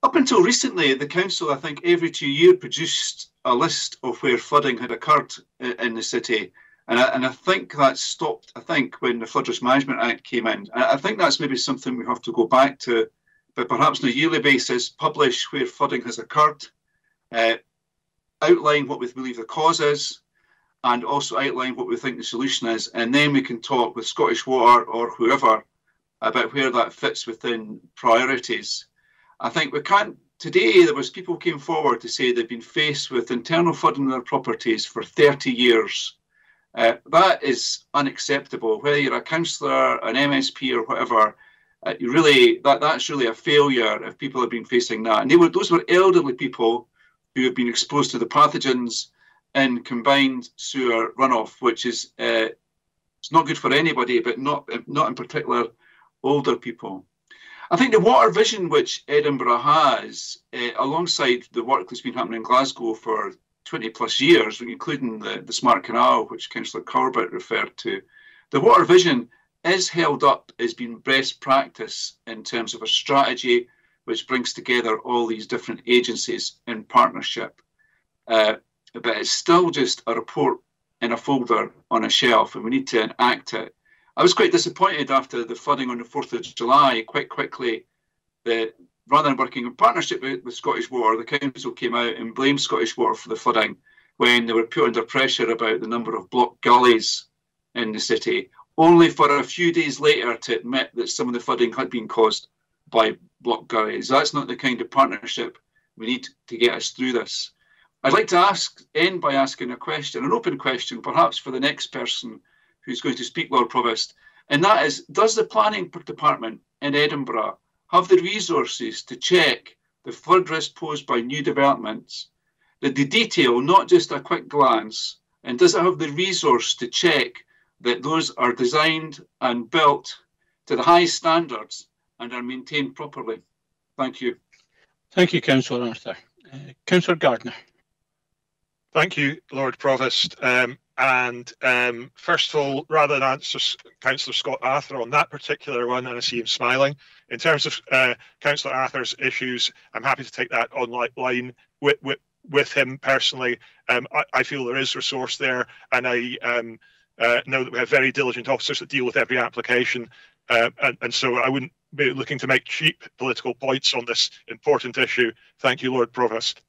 Up until recently, the council, I think, every 2 years produced a list of where flooding had occurred in the city. And I think that stopped, I think, when the Flood Risk Management Act came in. I think that's maybe something we have to go back to, but perhaps on a yearly basis, publish where flooding has occurred, outline what we believe the cause is, and also outline what we think the solution is. And then we can talk with Scottish Water or whoever about where that fits within priorities. I think we can't, today there was people came forward to say they've been faced with internal flooding in their properties for 30 years. That is unacceptable. Whether you're a councillor, an MSP or whatever, that's really a failure if people have been facing that. And those were elderly people who have been exposed to the pathogens in combined sewer runoff, which is it's not good for anybody, but not in particular older people. I think the water vision which Edinburgh has, alongside the work that's been happening in Glasgow for 20 plus years, including the Smart Canal, which Councillor Corbett referred to, the water vision is held up as being best practice in terms of a strategy which brings together all these different agencies in partnership. But it's still just a report in a folder on a shelf, and we need to enact it. I was quite disappointed after the flooding on the 4th of July. Quite quickly, rather than working in partnership with Scottish Water, the council came out and blamed Scottish Water for the flooding when they were put under pressure about the number of blocked gullies in the city, only for a few days later to admit that some of the flooding had been caused by blocked gullies. That's not the kind of partnership we need to get us through this. I'd like to end by asking a question, an open question, perhaps for the next person who's going to speak, Lord Provost, and that is, does the Planning Department in Edinburgh have the resources to check the flood risk posed by new developments, the detail, not just a quick glance, and does it have the resource to check that those are designed and built to the highest standards and are maintained properly? Thank you. Thank you, Councillor Arthur. Councillor Gardiner. Thank you, Lord Provost. First of all, rather than answer Councillor Scott Arthur on that particular one, and I see him smiling, in terms of Councillor Arthur's issues, I'm happy to take that online with him personally. I feel there is resource there, and I know that we have very diligent officers that deal with every application, and so I wouldn't be looking to make cheap political points on this important issue. Thank you, Lord Provost.